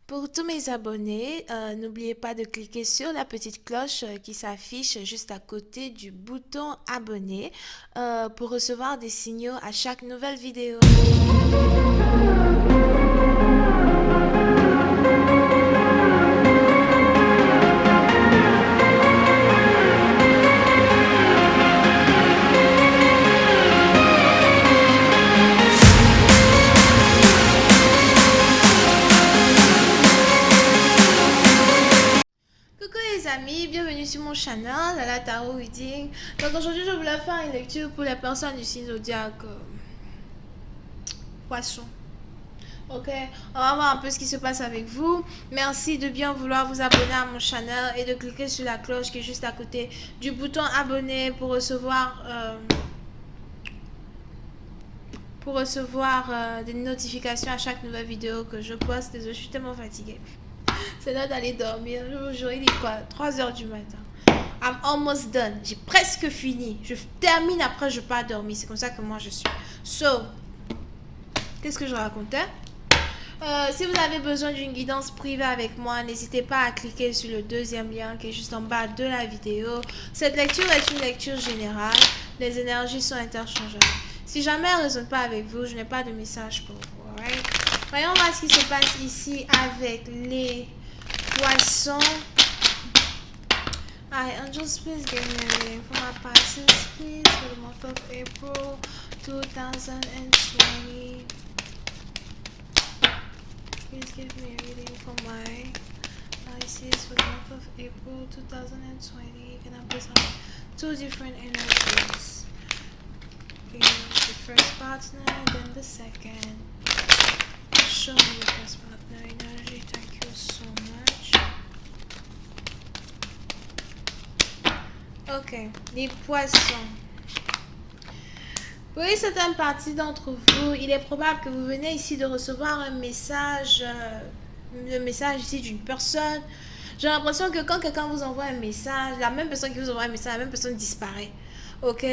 Pour tous mes abonnés, n'oubliez pas de cliquer sur la petite cloche qui s'affiche juste à côté du bouton abonner pour recevoir des signaux à chaque nouvelle vidéo. Coucou les amis, bienvenue sur mon channel, Lala Tarot Reading. Donc aujourd'hui je voulais faire une lecture pour les personnes du signe zodiaque Poisson. Ok, on va voir un peu ce qui se passe avec vous. Merci de bien vouloir vous abonner à mon channel et de cliquer sur la cloche qui est juste à côté du bouton abonner pour recevoir des notifications à chaque nouvelle vidéo que je poste. Désolée, je suis tellement fatiguée. C'est l'heure d'aller dormir. Je vous jure, il est quoi? 3 heures du matin. I'm almost done. J'ai presque fini. Je termine, après je pars dormir. C'est comme ça que moi je suis. So, qu'est-ce que je racontais? Si vous avez besoin d'une guidance privée avec moi, n'hésitez pas à cliquer sur le deuxième lien qui est juste en bas de la vidéo. Cette lecture est une lecture générale. Les énergies sont interchangeables. Si jamais elle ne résonne pas avec vous, je n'ai pas de message pour vous. Alright? Voyons voir ce qui se passe ici avec les poissons. Hi, angels, please give me a reading for my Pisces, please, for the month of April 2020. Please give me a reading for my Pisces for the month of April 2020. Can I please have two different energies? The first partner, then the second. Show me the first partner energy. Thank you so much. Ok, les poissons. Pour une certaine partie d'entre vous, il est probable que vous venez ici de recevoir un message ici d'une personne. J'ai l'impression que quand quelqu'un vous envoie un message, la même personne qui vous envoie un message, la même personne disparaît. Ok,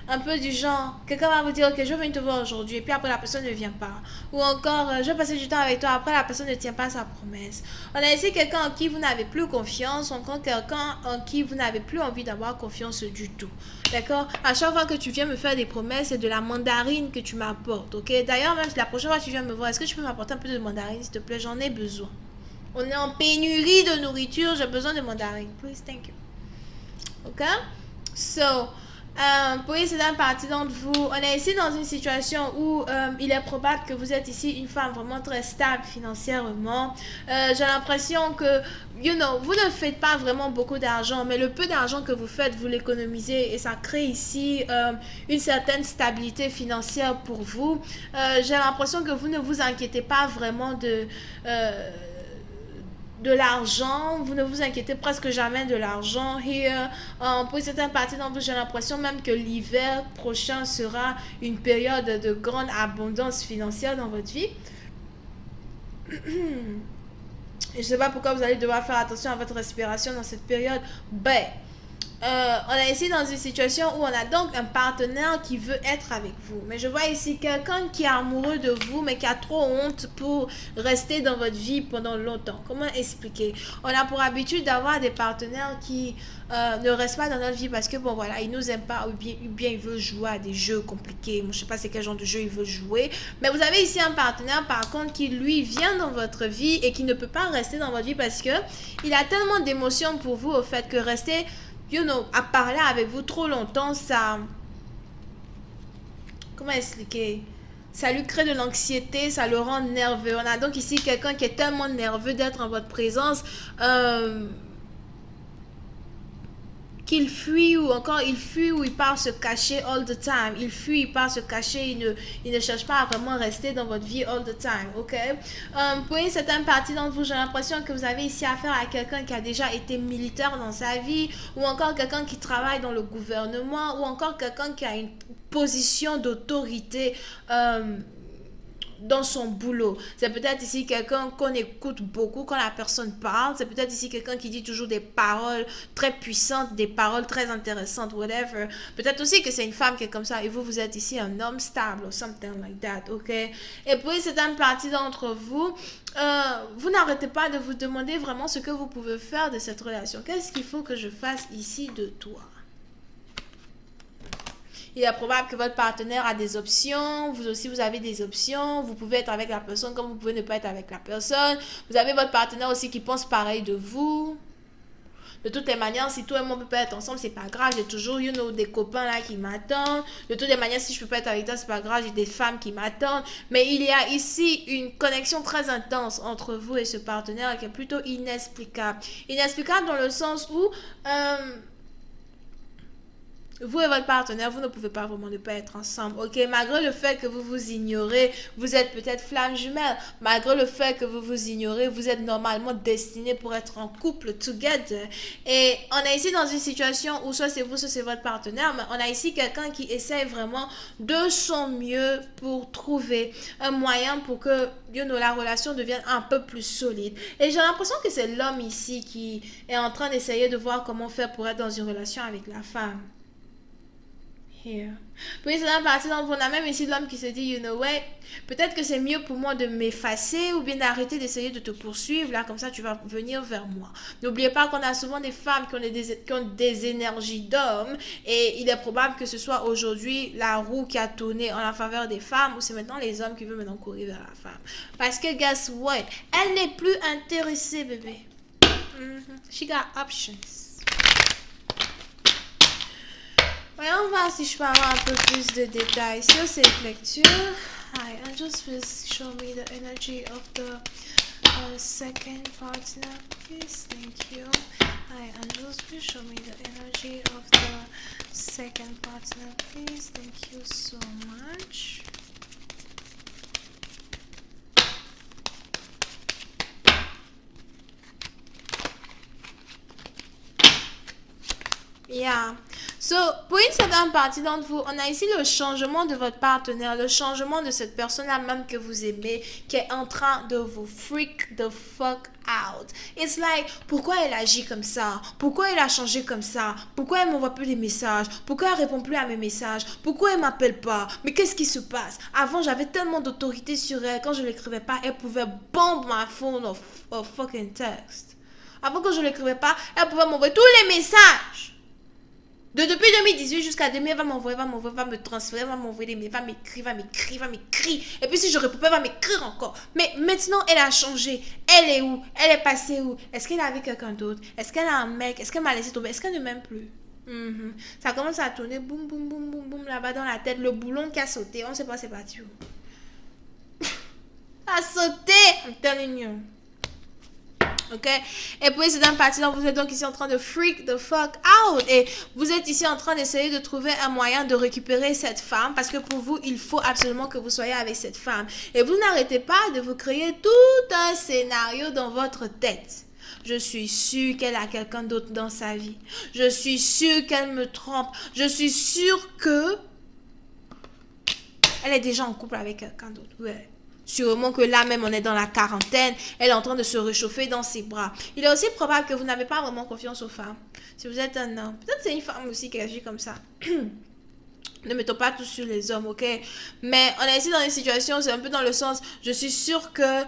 un peu du genre, quelqu'un va vous dire, ok, je viens te voir aujourd'hui, et puis après la personne ne vient pas. Ou encore, je vais passer du temps avec toi, après la personne ne tient pas sa promesse. On a ici quelqu'un en qui vous n'avez plus confiance, ou encore quelqu'un en qui vous n'avez plus envie d'avoir confiance du tout. D'accord? À chaque fois que tu viens me faire des promesses, c'est de la mandarine que tu m'apportes. Ok? D'ailleurs, même si la prochaine fois que tu viens me voir, est-ce que tu peux m'apporter un peu de mandarine, s'il te plaît? J'en ai besoin. On est en pénurie de nourriture, j'ai besoin de mandarine. Please, thank you. Ok? So, pour une certaine partie d'entre vous, on est ici dans une situation où il est probable que vous êtes ici une femme vraiment très stable financièrement. J'ai l'impression que, vous ne faites pas vraiment beaucoup d'argent, mais le peu d'argent que vous faites, vous l'économisez et ça crée ici une certaine stabilité financière pour vous. J'ai l'impression que vous ne vous inquiétez pas vraiment de l'argent, vous ne vous inquiétez presque jamais de l'argent. Here, pour certaines parties d'entre vous, j'ai l'impression même que l'hiver prochain sera une période de grande abondance financière dans votre vie. Je ne sais pas pourquoi vous allez devoir faire attention à votre respiration dans cette période. Ben, on est ici dans une situation où on a donc un partenaire qui veut être avec vous. Mais je vois ici quelqu'un qui est amoureux de vous, mais qui a trop honte pour rester dans votre vie pendant longtemps. Comment expliquer? On a pour habitude d'avoir des partenaires qui ne restent pas dans notre vie parce que, bon, voilà, ils nous aiment pas ou bien ils veulent jouer à des jeux compliqués. Moi, je sais pas c'est quel genre de jeu ils veulent jouer. Mais vous avez ici un partenaire, par contre, qui, lui, vient dans votre vie et qui ne peut pas rester dans votre vie parce que il a tellement d'émotions pour vous au fait que rester à parler avec vous trop longtemps, ça... Comment expliquer? Ça lui crée de l'anxiété, ça le rend nerveux. On a donc ici quelqu'un qui est tellement nerveux d'être en votre présence qu'il fuit ou encore il fuit ou il part se cacher all the time. Il fuit, il part se cacher, il ne cherche pas à vraiment rester dans votre vie all the time, ok? Pour une certaine partie d'entre vous, j'ai l'impression que vous avez ici affaire à quelqu'un qui a déjà été militaire dans sa vie ou encore quelqu'un qui travaille dans le gouvernement ou encore quelqu'un qui a une position d'autorité dans son boulot. C'est peut-être ici quelqu'un qu'on écoute beaucoup quand la personne parle. C'est peut-être ici quelqu'un qui dit toujours des paroles très puissantes, des paroles très intéressantes, whatever. Peut-être aussi que c'est une femme qui est comme ça et vous êtes ici un homme stable or something like that, ok? Et puis, c'est une partie d'entre vous. Vous n'arrêtez pas de vous demander vraiment ce que vous pouvez faire de cette relation. Qu'est-ce qu'il faut que je fasse ici de toi? Il est probable que votre partenaire a des options. Vous aussi, vous avez des options. Vous pouvez être avec la personne comme vous pouvez ne pas être avec la personne. Vous avez votre partenaire aussi qui pense pareil de vous. De toutes les manières, si toi et moi on peut pas être ensemble, c'est pas grave. J'ai toujours, des copains là qui m'attendent. De toutes les manières, si je peux pas être avec toi, c'est pas grave. J'ai des femmes qui m'attendent. Mais il y a ici une connexion très intense entre vous et ce partenaire qui est plutôt inexplicable. Inexplicable dans le sens où vous et votre partenaire, vous ne pouvez pas vraiment ne pas être ensemble, ok? Malgré le fait que vous vous ignorez, vous êtes peut-être flammes jumelles. Malgré le fait que vous vous ignorez, vous êtes normalement destinés pour être en couple, together. Et on est ici dans une situation où soit c'est vous, soit c'est votre partenaire, mais on a ici quelqu'un qui essaie vraiment de son mieux pour trouver un moyen pour que, la relation devienne un peu plus solide. Et j'ai l'impression que c'est l'homme ici qui est en train d'essayer de voir comment faire pour être dans une relation avec la femme. Here. Puis c'est la partie dont on a même ici l'homme qui se dit, peut-être que c'est mieux pour moi de m'effacer ou bien d'arrêter d'essayer de te poursuivre, là, comme ça tu vas venir vers moi. N'oubliez pas qu'on a souvent des femmes qui ont des énergies d'hommes et il est probable que ce soit aujourd'hui la roue qui a tourné en la faveur des femmes ou c'est maintenant les hommes qui veulent maintenant courir vers la femme. Parce que, guess what? Elle n'est plus intéressée, bébé. She got options. Voyons voir si je peux avoir un peu plus de détails sur cette lecture. Hi, angels, please show me the energy of the second partner, please. Thank you. Hi, angels, please show me the energy of the second partner, please. Thank you so much. Yeah. So, pour une certaine partie d'entre vous, on a ici le changement de votre partenaire, le changement de cette personne-là même que vous aimez, qui est en train de vous freak the fuck out. It's like, pourquoi elle agit comme ça? Pourquoi elle a changé comme ça? Pourquoi elle m'envoie plus des messages? Pourquoi elle répond plus à mes messages? Pourquoi elle m'appelle pas? Mais qu'est-ce qui se passe? Avant, j'avais tellement d'autorité sur elle. Quand je l'écrivais pas, elle pouvait bomb my phone of fucking text. Avant que je l'écrivais pas, elle pouvait m'envoyer tous les messages. Depuis 2018 jusqu'à 2000, elle va m'envoyer, va me transférer, va m'envoyer des mails, va m'écrire. Et puis si je réponds pas, elle va m'écrire encore. Mais maintenant, elle a changé. Elle est où? Elle est passée où? Est-ce qu'elle est avec quelqu'un d'autre? Est-ce qu'elle a un mec? Est-ce qu'elle m'a laissé tomber? Est-ce qu'elle ne m'aime plus? Ça commence à tourner, boum, boum, boum, boum, boum, là-bas dans la tête. Le boulon qui a sauté, on ne sait pas c'est parti où. Ça a sauté, I'm telling you. Ok, et puis c'est dans partie dont vous êtes donc ici en train de freak the fuck out et vous êtes ici en train d'essayer de trouver un moyen de récupérer cette femme parce que pour vous il faut absolument que vous soyez avec cette femme et vous n'arrêtez pas de vous créer tout un scénario dans votre tête. Je suis sûre qu'elle a quelqu'un d'autre dans sa vie. Je suis sûre qu'elle me trompe. Je suis sûre que elle est déjà en couple avec quelqu'un d'autre. Ouais. Sûrement que là même on est dans la quarantaine, elle est en train de se réchauffer dans ses bras. Il est aussi probable que vous n'avez pas vraiment confiance aux femmes. Si vous êtes un homme, peut-être c'est une femme aussi qui agit comme ça. Ne mettons pas tout sur les hommes, ok? Mais on est ici dans une situation, c'est un peu dans le sens, je suis sûre que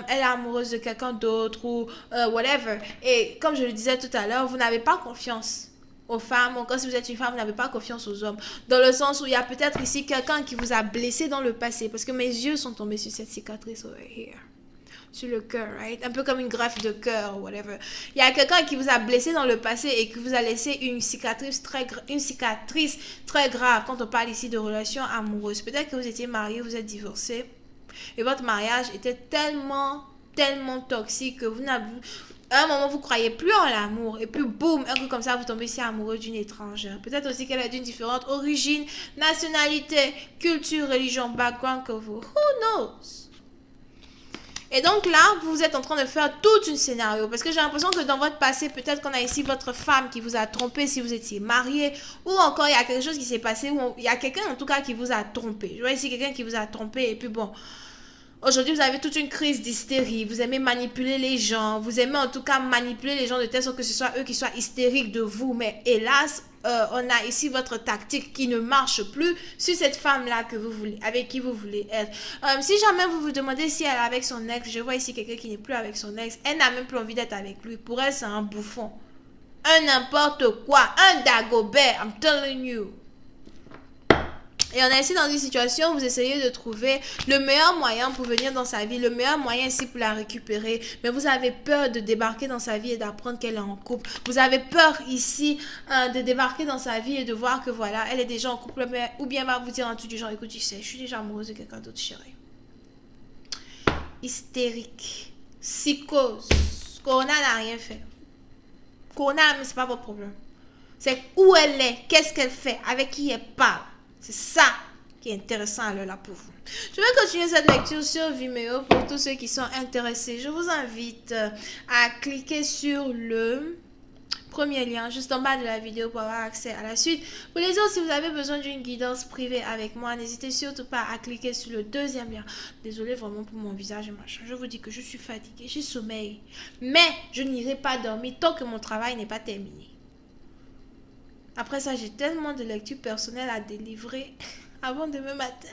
elle est amoureuse de quelqu'un d'autre ou whatever. Et comme je le disais tout à l'heure, vous n'avez pas confiance aux femmes, encore si vous êtes une femme, vous n'avez pas confiance aux hommes. Dans le sens où il y a peut-être ici quelqu'un qui vous a blessé dans le passé. Parce que mes yeux sont tombés sur cette cicatrice over here. Sur le cœur, right? Un peu comme une greffe de cœur, whatever. Il y a quelqu'un qui vous a blessé dans le passé et qui vous a laissé une cicatrice très grave quand on parle ici de relations amoureuses. Peut-être que vous étiez marié, vous êtes divorcé. Et votre mariage était tellement toxique que vous n'avez... À un moment, vous croyez plus en l'amour. Et puis, boum, un coup comme ça, vous tombez si amoureux d'une étrangère. Peut-être aussi qu'elle est d'une différente origine, nationalité, culture, religion, background que vous. Who knows? Et donc là, vous êtes en train de faire tout un scénario. Parce que j'ai l'impression que dans votre passé, peut-être qu'on a ici votre femme qui vous a trompé si vous étiez marié. Ou encore, il y a quelque chose qui s'est passé. Ou il y a quelqu'un, en tout cas, qui vous a trompé. Je vois ici quelqu'un qui vous a trompé. Et puis bon... Aujourd'hui, vous avez toute une crise d'hystérie. Vous aimez manipuler les gens. Vous aimez en tout cas manipuler les gens de telle sorte que ce soit eux qui soient hystériques de vous. Mais hélas, on a ici votre tactique qui ne marche plus sur cette femme-là que vous voulez, avec qui vous voulez être. Si jamais vous vous demandez si elle est avec son ex, je vois ici quelqu'un qui n'est plus avec son ex. Elle n'a même plus envie d'être avec lui. Pour elle, c'est un bouffon. Un n'importe quoi. Un Dagobert. I'm telling you. Et on est ici dans une situation où vous essayez de trouver le meilleur moyen pour venir dans sa vie, le meilleur moyen ici pour la récupérer. Mais vous avez peur de débarquer dans sa vie et d'apprendre qu'elle est en couple. Vous avez peur ici de débarquer dans sa vie et de voir que voilà, elle est déjà en couple. Mais, ou bien va vous dire un truc du genre, écoute, tu sais, je suis déjà amoureuse de quelqu'un d'autre, chérie. Hystérique. Psychose. Corona n'a rien fait. Corona, mais c'est pas votre problème. C'est où elle est, qu'est-ce qu'elle fait, avec qui elle parle. C'est ça qui est intéressant là pour vous. Je vais continuer cette lecture sur Vimeo pour tous ceux qui sont intéressés. Je vous invite à cliquer sur le premier lien juste en bas de la vidéo pour avoir accès à la suite. Pour les autres, si vous avez besoin d'une guidance privée avec moi, n'hésitez surtout pas à cliquer sur le deuxième lien. Désolée vraiment pour mon visage et machin. Je vous dis que je suis fatiguée, j'ai sommeil. Mais je n'irai pas dormir tant que mon travail n'est pas terminé. Après ça, j'ai tellement de lectures personnelles à délivrer avant demain matin.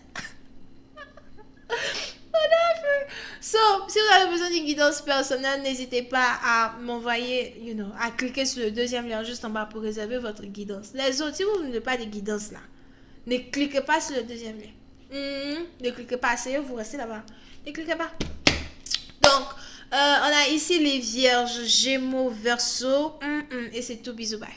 So, si vous avez besoin d'une guidance personnelle, n'hésitez pas à m'envoyer, à cliquer sur le deuxième lien juste en bas pour réserver votre guidance. Les autres, si vous ne voulez pas de guidance là, ne cliquez pas sur le deuxième lien. Ne cliquez pas, essayez, vous restez là-bas. Ne cliquez pas. Donc, on a ici les vierges, gémeaux, verseaux. Et c'est tout, bisous, bye.